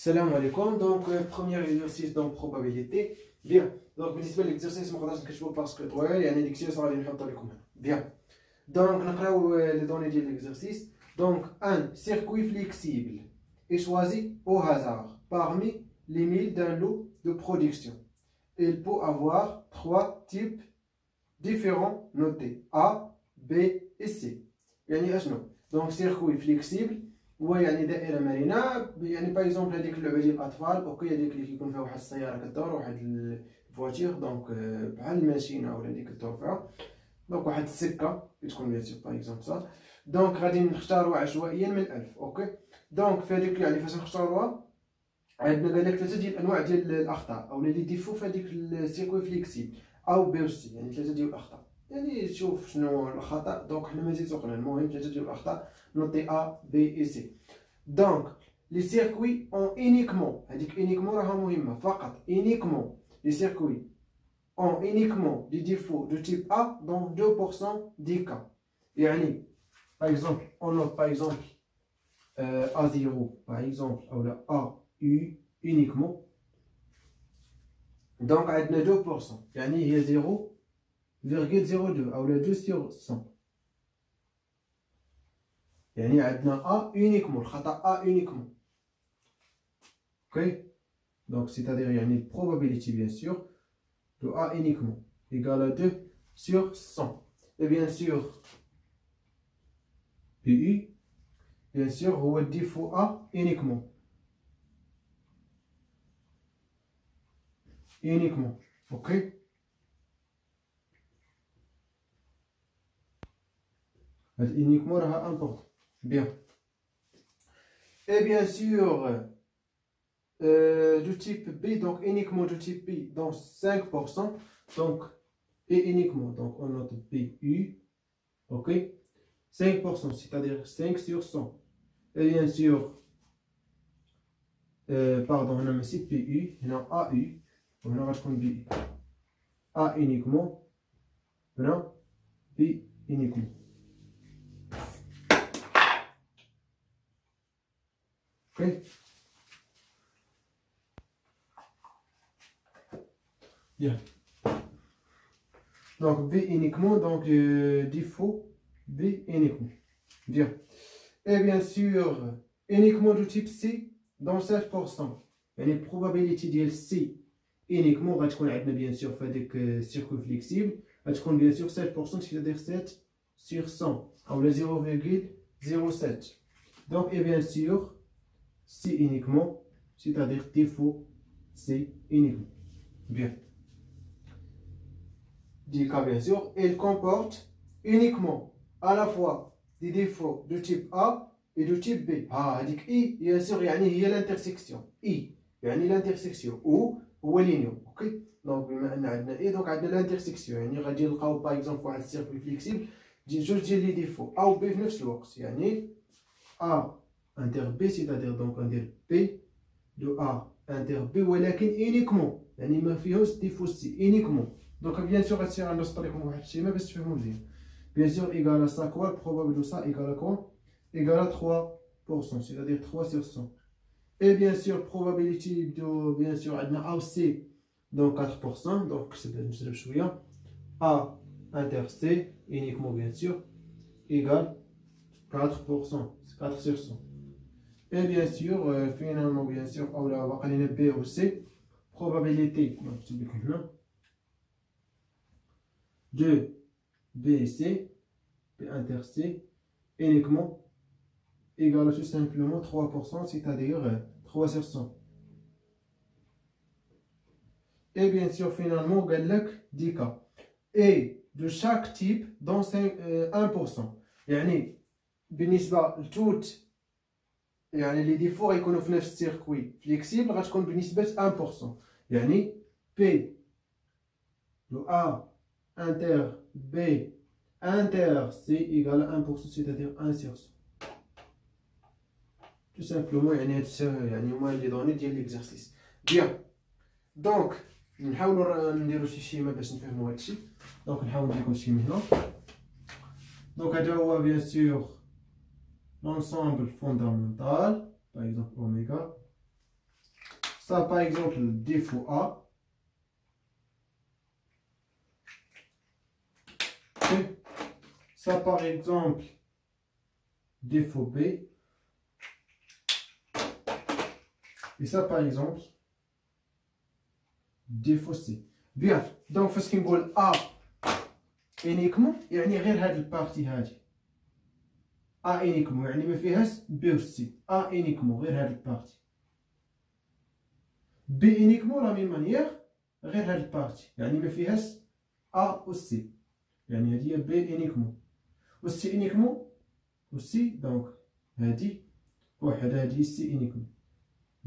Salam alaikum. Donc, premier exercice dans probabilité. Bien. Donc, l'exercice, je ne vais pas le parce que il y a une élection à bien. Donc, nous avons les données de l'exercice. Donc, un circuit flexible est choisi au hasard parmi les 1000 d'un lot de production. Il peut avoir trois types différents notés A, B et C. يعني اشنو؟ دونك سيركوي فليكسيبل هو يعني دائره مرنه، يعني باغ اكزومبل هذيك اللعبه ديال الاطفال اوكي، هذيك اللي كيكون فيها واحد السياره كدور واحد الفواتير، دونك بحال الماشينه ولا اللي كدور فيها، دونك واحد السكه كتكون بيان سور باغ اكزومبل صح. دونك غادي نختاروها عشوائيا من 1000 اوكي. دونك في هذيك يعني فاش نختاروها عندنا قال لك ثلاثه ديال الانواع ديال الاخطاء او لي ديفو في هذيك السيركوي فليكسيبل او بي او سي، يعني ثلاثه ديال الاخطاء. يعني شوف شنو الخطا، دونك حنا مازال سوقنا، المهم ثلاثه ديال الاخطاء نوتي ا بي اي سي. دونك لي سيركوي اون اونيكمون، هذيك اونيكمون راها مهمه، فقط اونيكمون لي سيركوي اون اونيكمون دي ديفو دو تيب ا دون 2% دي كا. يعني باغ اكزومبل اون نوت باغ اكزومبل ا 0 باغ اكزومبل او لا ا يو اونيكمون، دونك عندنا 2% يعني هي 0,02 ou le 2 sur 100. يعني عندنا A uniquement، الخطأ A uniquement. Ok. Donc c'est-à-dire يعني probability bien sûr de A uniquement égale à 2 sur 100. Et bien sûr PU bien sûr هو الديفو A uniquement. Uniquement. Ok. Uniquement راها important. Bien. Et bien sûr, du type B, donc uniquement du type B, donc 5%, donc, et uniquement, donc on note BU, ok, 5%, c'est-à-dire 5 sur 100. Et bien sûr, pardon, on a mis ici PU, on a AU, on a rajouté BU. A uniquement, on a B uniquement. Okay. Bien. Donc B uniquement, donc défaut B uniquement. Bien. Et bien sûr, uniquement du type C dans 7%. يعني probability ديال C uniquement غتكون عندنا bien sûr في هذاك circuit flexible غتكون bien sûr 7%، c'est-à-dire 7 sur 100 ou le 0,07. Donc et bien sûr C uniquement, c'est-à-dire défaut C uniquement. Bien. Dit cas bien sûr, il comporte uniquement à la fois des défauts de type A et de type B. Ah, dit I, bien sûr, il y a l'intersection. I, il y a l'intersection. Ou l'union. Ok? Donc, on a I, donc on a l'intersection. Il y a par exemple un circuit flexible. Je dis les défauts. A ou B, في نفس الوقت. يعني A inter B, c'est-à-dire donc inter B de A inter B, ولكن uniquement. يعني ما فيهوش défaut C, uniquement. Donc bien sûr غتصير عندنا نطريقهم واحد الشيما باش تفهموا مزيان. Bien sûr égal à ça quoi, probable de ça égal à quoi? Égal à 3%, c'est-à-dire 3 sur 100. Et bien sûr probability de bien sûr عندنا A ou C donc 4%, donc c'est نجرب شويه. A inter C uniquement bien sûr égal 4%, c'est 4 sur 100. Et bien sûr finalement bien sûr او لا باقي لنا B ou C, probabilité donc je vais هنا de B et C, B inter C, uniquement égal à tout simplement 3%, c'est-à-dire 3 sur 100. Et bien sûr, finalement, on a 10 cas. Et de chaque type, dans 1%. يعني بالنسبة لتوت يعني les défauts يكونوا في نفس السيركوي فليكسيبل غتكون بنسبة 1%. يعني P de A inter B inter C égale à 1%, c'est-à-dire 1 sur 100. Tout simplement, يعني هما لي دوني ديال ليكزارسيس. بيان. دونك نحاولوا نديرو شي شيما باش نفهموا هادشي. دونك نحاول نديرو شي هنا. دونك هذا هو بيان سور l'ensemble fondamental, par exemple oméga. ça par exemple D fois A. Et ça par exemple D fois B. Et ça par exemple D fois C. Bien, donc فاش كنقول A uniquement يعني غير هاد البارتي هادي. A uniquement يعني ما فيهاش B و C. A uniquement غير هاد البارتي. B uniquement لا ميم مانيير غير هاد البارتي يعني ما فيهاش A و C. يعني هادي هي B uniquement. و C uniquement و C دونك هادي وحدة هادي C uniquement.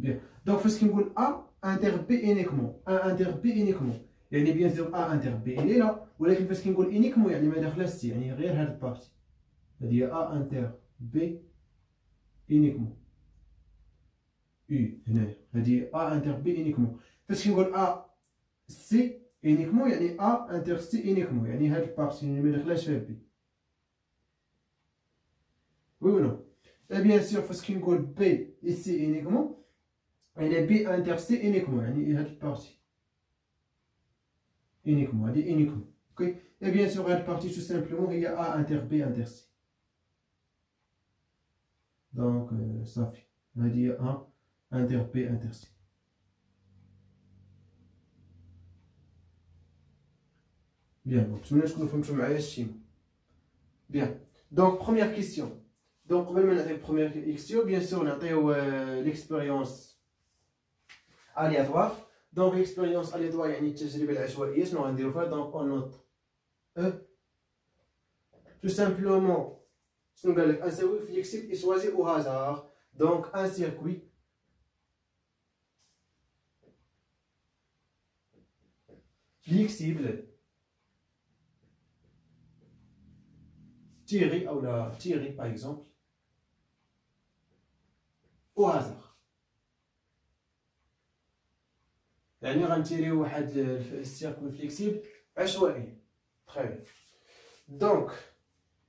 Bien. Donc فاش كنقول A inter B uniquement. A inter B uniquement. يعني بيان سور A inter B il est là. ولكن فاش كنقول uniquement يعني ما داخلاش C يعني غير هاد البارتي. هادي هي A inter B uniquement. هنايا هادي A inter B uniquement. فاش كنقول A C uniquement يعني A inter C uniquement يعني هاد البارتي اللي ما داخلاش فيها B. وي و نو. Et bien sûr فاش كنقول B et C uniquement يعني B inter C uniquement يعني هاد البارتي. uniquement هادي uniquement. اوكي. Et bien sûr هاد البارتي tout simplement هي A inter B inter C. Donc صافي هادي هي A inter B inter C. Bien, donc نتمنى تكونوا فهمتوا معايا الشيما. Bien. Donc première question. Donc قبل ما نعطيو première question bien sûr نعطيو l'expérience aléatoire. Donc l'expérience aléatoire يعني التجربة العشوائية شنو غنديرو فيها؟ donc on note E tout simplement شنو قال لك un circuit flexible est choisi au hasard. Donc un circuit flexible tiré ou la tiré par exemple au hasard. يعني غنتيريو واحد السيركوي فليكسيبل عشوائي. تري بيان. دونك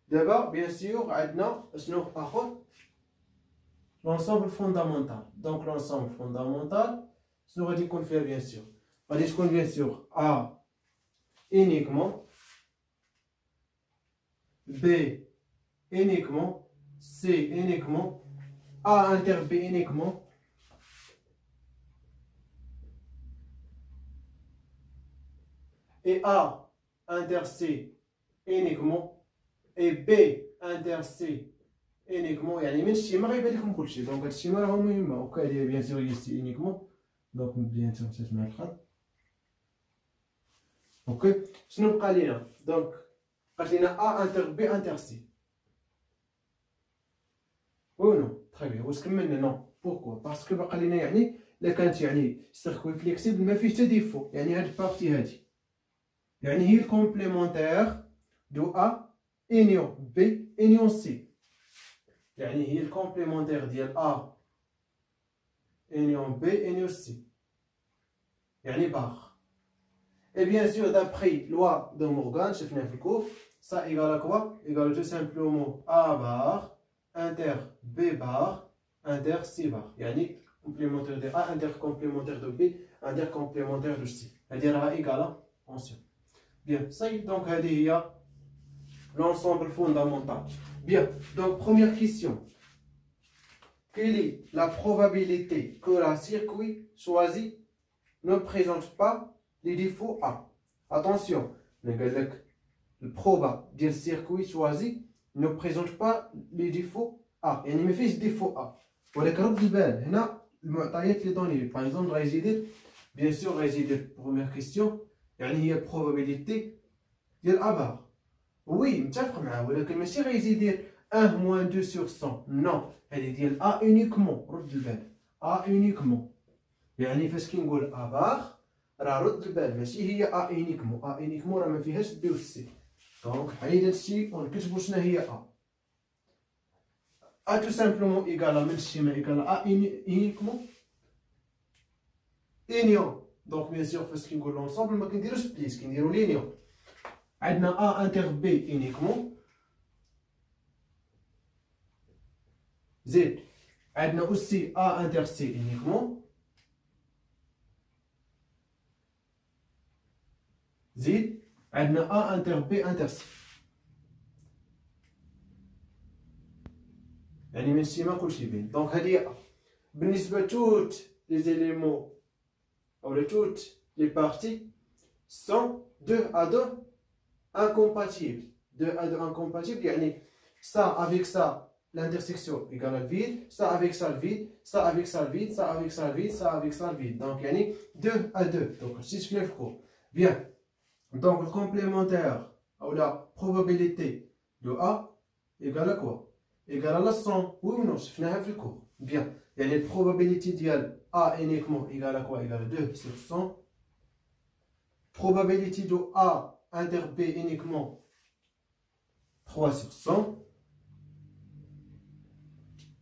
دابا بيان سور عندنا شنو اخر لونسومبل فوندامونتال. دونك لونسومبل فوندامونتال شنو غادي يكون فيها؟ بيان سور غادي تكون بيان سور A uniquement B uniquement C uniquement A inter B uniquement et A inter C uniquement et B inter C uniquement. يعني من الشيما غيبان لكم كلشي. دونك هاد الشيما راه مهمة. اوكي هادي بيان سور هي سي uniquement. دونك بيان سور مشات مع الخط. اوكي شنو بقى لينا؟ دونك قالت لينا A inter B inter C. وي نو تري بيان. واش كملنا؟ نو. بوركوا؟ باسكو بقى لينا يعني الا كانت يعني سيركوي فليكسيبل ما فيهش حتى ديفو. يعني هاد البارتي هادي يعني هي الكومبليمونتير دو A انيون B انيون C. يعني هي الكومبليمونتير ديال A انيون B انيون C يعني باغ. Et bien sûr, d'après loi de Morgan, شفنا في الكور, ça égale à quoi? Égale tout simplement A bar inter B bar inter C bar. يعني complémentaire de A inter complémentaire de B inter complémentaire de C. هذه راها égale ensemble. Bien, ça y est, donc هذه هي l'ensemble fondamental. Bien, donc première question. Quelle est la probabilité que la circuit choisi ne présente pas les défauts A? Attention, le proba du circuit choisi ne présente pas les défauts A. يعني ما فيش défaut A. ولكن رد البال هنا المعطيات اللي دوني par exemple غادي يدير bien sûr غادي يدير première question يعني هي probabilité ديال A bar. وي متفق معاه ولكن ماشي غادي يدير 1 moins 2 sur 100. non هذه ديال A uniquement. رد البال A uniquement يعني فاش كنقول A bar راه رد البال ماشي هي A uniquement. A uniquement راه ما فيهاش B و C. دونك حيد هادشي ونكتبو شنو هي A. A tout simplement égale من الشيما égale A uniquement union. دونك بيان سور فاش كنقول لونسومبل ما كنديروش سبليت كنديرو لينيون. عندنا A inter B uniquement زيد عندنا aussi A inter C uniquement عندنا A inter B inter C. يعني من السيما كلشي باين. دونك هادي بالنسبة لتوت لي زيليمون أو لتوت لي بارتي sont 2 à 2 incompatibles. 2 à 2 incompatibles, يعني ça avec ça, l'intersection égale le vide, ça avec ça le vide, ça avec ça le vide, ça avec ça le vide, ça avec ça le vide. Donc, يعني 2 à 2. Donc, 6 في الكو. Bien. Donc, le complémentaire, ou la probabilité de A égale à quoi? Égale à la 100. Oui ou non? شفناها في الكو. Bien. يعني la probabilité ديال A uniquement égale à quoi? Égale à 2 sur 100. Probabilité de A inter B uniquement 3 sur 100.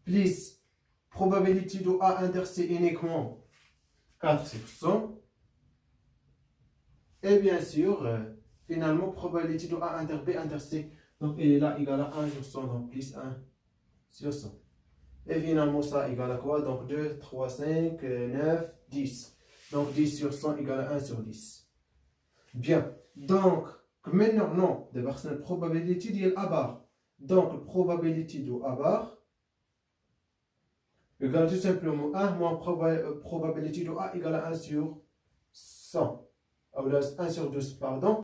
Plus probabilité de A inter C uniquement 4 sur 100. Et bien sûr, finalement, probabilité de A inter B inter C. Donc, elle est là égale à 1 sur 100. Donc, plus 1 sur 100. Et finalement, ça égale à quoi? Donc, 2, 3, 5, 9, 10. Donc, 10 sur 100 égale à 1 sur 10. Bien, donc, maintenant, non, d'abord, c'est la probabilité de A bar. Donc, la probabilité de A bar égale tout simplement 1 moins probabilité de A égale à 1 sur 100. Ou 1 sur 12, pardon.